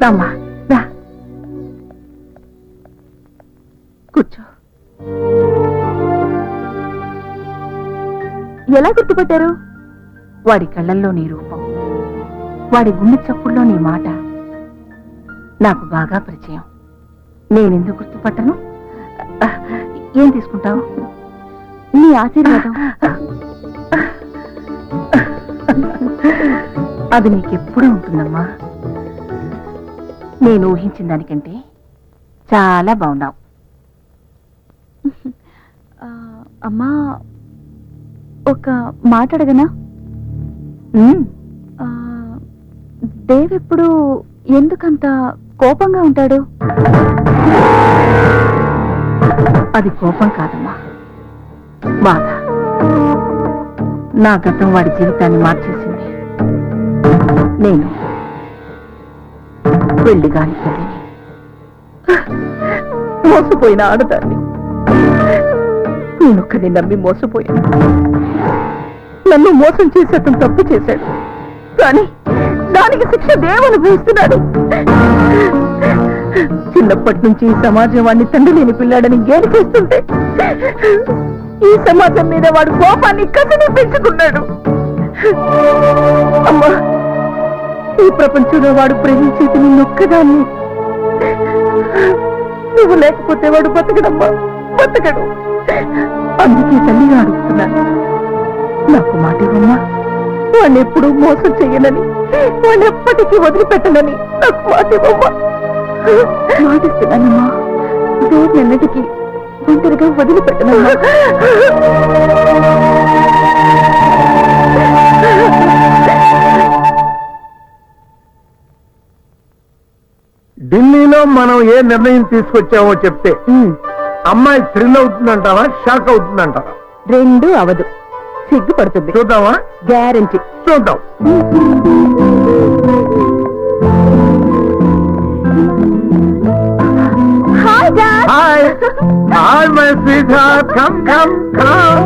రామ్మా రా కూర్చో. ఎలా గుర్తుపట్టారు? వాడి కళ్ళల్లో నీ రూపం, వాడి గుండె చప్పుల్లో నీ మాట నాకు బాగా పరిచయం. నేనెందుకు గుర్తుపట్టను? ఏం తీసుకుంటావు? నీ ఆశీర్వాదం. అది నీకెప్పుడూ ఉంటుందమ్మా. నేను ఊహించిన దానికంటే చాలా బాగున్నావు. అమ్మా, ఒక మాట అడగనా? దేవ్ ఎప్పుడు ఎందుకంత కోపంగా ఉంటాడు? అది కోపం కాదమ్మా, బాధ. నా గతం వాడి జీవితాన్ని మార్చేసింది. నేను పెళ్లి కాని తల్లిని, మోసపోయిన ఆడదాన్ని. నేనొక్కడిని నమ్మి మోసపోయాను. నన్ను మోసం చేసి అతను తప్పు చేశాడు, కానీ దానికి శిక్ష దేవుడు అనుభవిస్తున్నాడు. చిన్నప్పటి నుంచి ఈ సమాజం వాడిని తండ్రి లేని పిల్లాడని గేలి చేస్తుంటే ఈ సమాజం మీద వాడు కోపాన్ని కసిని పెంచుకున్నాడు. అమ్మా, ఈ ప్రపంచంలో వాడు ప్రేమించేది నిన్నొక్కదాన్ని. నువ్వు లేకపోతే వాడు బతకడమ్మా, బతకడు. అందుకే తల్లిగా అడుగుతున్నాను, నాకు మాట ఇవ్వమ్మా. వాడిని ఎప్పుడూ మోసం చెయ్యనని, వాడిని ఎప్పటికీ వదిలిపెట్టనని నాకు మాట ఇవ్వమ్మా. మాటిస్తున్నానమ్మా, దేవుడిని ఎన్నటికీ ఒంటరిగా వదిలిపెట్టనమ్మా. ఢిల్లీలో మనం ఏ నిర్ణయం తీసుకొచ్చామో చెప్తే అమ్మాయి థ్రిల్ అవుతుందంటావా, షాక్ అవుతుందంటావా? రెండూ అవదు, సిగ్గుపడుతుంది. చూద్దామా? గ్యారంటీ. చూద్దాం. Hi dad. Hi hi my sweet heart, come come come.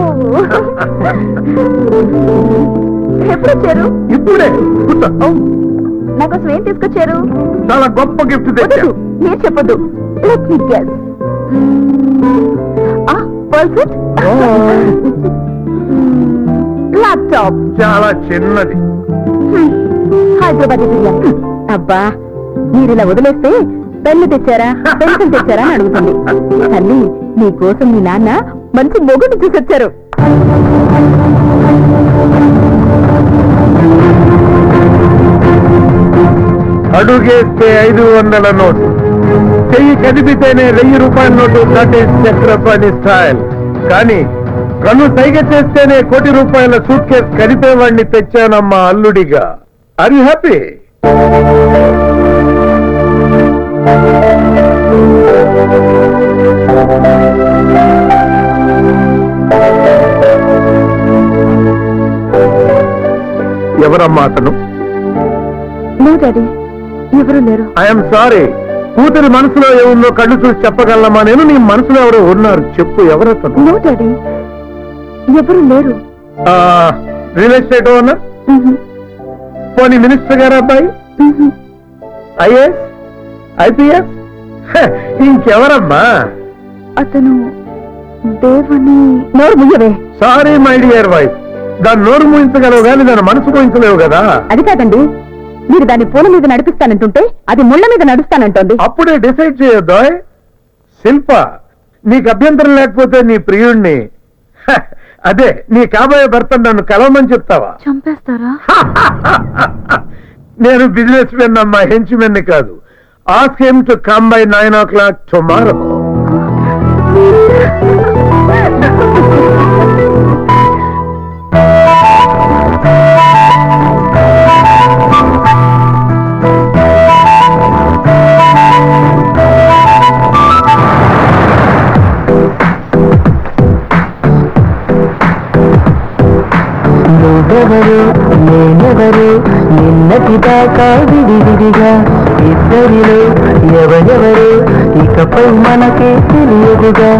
ఎప్పుడు వచ్చారు? ఇప్పుడే. కూర్చో. నాకోసం ఏం తీసుకొచ్చారు? చాలా గొప్ప గిఫ్ట్ తెచ్చారు. మీరు చెప్పదు. Let me guess. Perfect. Laptop. చాలా చిన్నది. హైదరాబాద్ బిర్యానీ. అబ్బా, మీరు ఇలా వదిలేస్తే పెన్ను తెచ్చారా, పెన్సిల్ తెచ్చారా అని అడుగుతుంది. తల్లి, మీకోసం మీ నాన్న మంచి మొగుడు చూసొచ్చారు. అడుగేస్తే 500 నోటు, చెయ్యి కదిపితేనే 1000 రూపాయల నోటు. That is Chakrapani style. కానీ కన్ను సైగ చేస్తేనే 1 కోటి రూపాయల సూట్ కేసు కదిపేవాడిని తెచ్చానమ్మా అల్లుడిగా. Are you happy? ఎవరమ్మా అతను? నో డాడీ, ఎవరు లేరు. I'm sorry. కూతురి మనసులో ఏముందో కళ్ళు చూసి చెప్పగలమా? నేను నీ మనసులో ఎవరో ఉన్నారు, చెప్పు. ఎవరతను? నో డాడీ, ఎవరు లేరు. Real estate owner? పోనీ మినిస్టర్ గారు అబ్బాయి? IAS, IPS? ఇంకెవరమ్మా? అతను దేవని. నోరు ముయ్యవే. సారీ మై డియర్ వైఫ్, దాన్ని నోరు మూయించగలవు కానీ దాన్ని మనసు మూయించలేవు కదా. అది కాదండి, మీరు దాన్ని పూల మీద నడిపిస్తానంటుంటే అది ముళ్ళ మీద నడుస్తానంటోంది. అప్పుడే డిసైడ్ చేయొద్దా? శిల్ప, నీకు అభ్యంతరం లేకపోతే నీ ప్రియుణ్ణి, అదే నీ కాబోయే భర్త నన్ను కలవమని చెప్తావా? చంపేస్తారా? నేను బిజినెస్ మెన్ అమ్మా, హెంచ్ మెన్ కాదు. Ask him to come by 9 o'clock tomorrow. నువ్వెవరు నేనెవరు నిన్నటి దాకా విడివిడిగా ఇద్దరిలో ఎవరెవరు ఇకపై మనకే తెలియదుగా.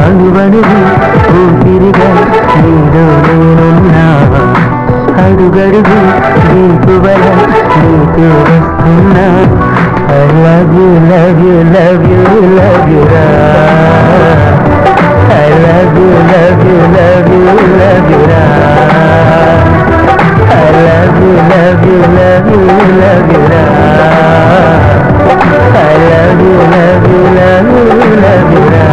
అణువణువు ఊపిరిగా నీలో నేనున్నావా? you వస్తున్నా I love you love you love you love you రా I love you love you love you love you రా I love you love you love you love you రా I love you love you love you love you రా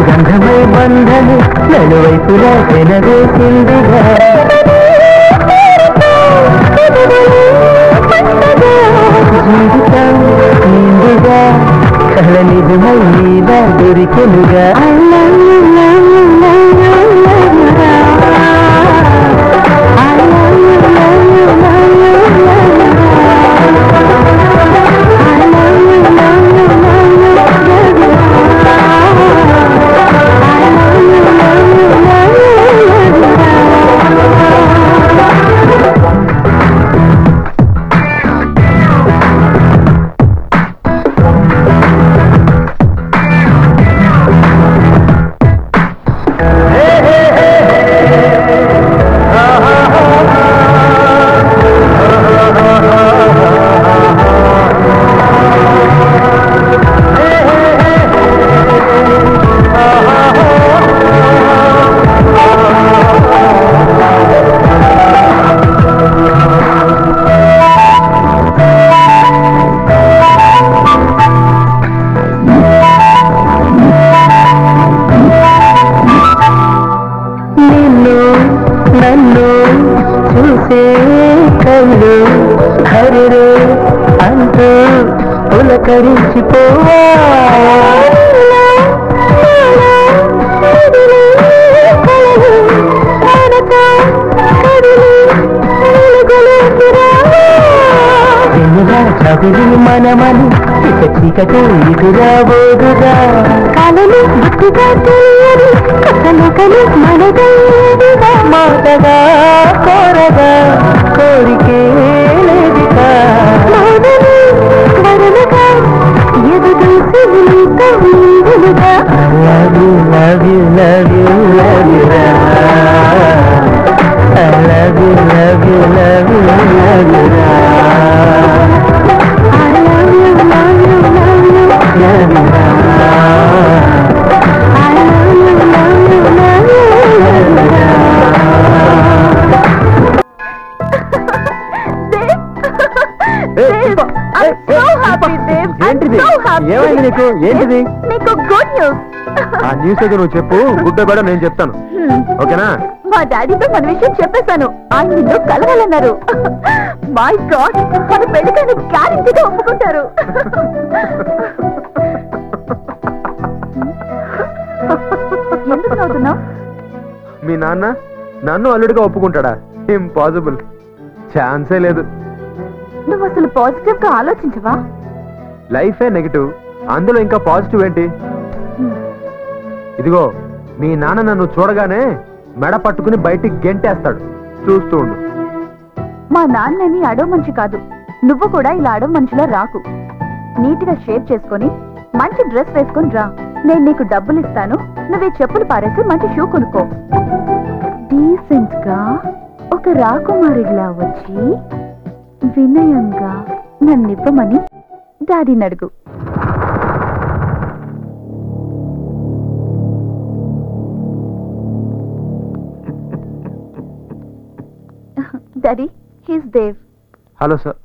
గంధమై బంధము నలువైపులా వెనవేసిందిగా జీవితం నిండుగా కల నిజమై మీద దొరికెనుగా పులకరించిపోవా చదివి మనమని ఇక చీకటి ఇటురాబోదుగా కాలని గుట్టుగా తెలియని కథలకని మనదైనదిగా మాటగా కోరగా కోరికే లేదిగా love you love you love you I love you love you love you love you I love you love you love you love you I love you love you love you love you Dave, I'm so happy, Dave. I'm so happy. ఏమైంది నీకు? ఏంటిది? నీకు good news. ఆ news ఏదో నువ్వు చెప్పు, good bye నేను చెప్తాను. ఓకేనా? మా డాడీతో మన విషయం చెప్పేశాను. ఆయన నిన్ను కలవాలన్నారు. మై గాడ్, మన పెళ్లికని గ్యారెంటీగా ఒప్పుకుంటారు. ఎందుకు నవ్వుతున్నావు? మీ నాన్న నన్ను అల్లుడిగా ఒప్పుకుంటాడా? ఇంపాసిబుల్, ఛాన్సే లేదు. నువ్వు అసలు పాజిటివ్ గా ఆలోచించవా? లైఫే నెగిటివ్, అందులో ఇంకా పాజిటివ్ ఏంటి? ఇదిగో మీ నాన్న నన్ను చూడగానే మెడ పట్టుకుని బయటికి గెంటేస్తాడు, చూస్తూ ఉండు. మా నాన్నని అడవ మనిషి కాదు, నువ్వు కూడా ఇలా అడవ మనిషిలో రాకు. నీట్ గా షేప్ చేసుకుని మంచి డ్రెస్ వేసుకుని రా. నేను నీకు డబ్బులు ఇస్తాను, నువ్వు చెప్పులు పారేసి మంచి షూ కొనుక్కో. డీసెంట్ గా ఒక రాకుమారిలా వచ్చి వినయంగా నన్నివ్వమని డాడీని అడుగు. Daddy he's Dev. Hello sir.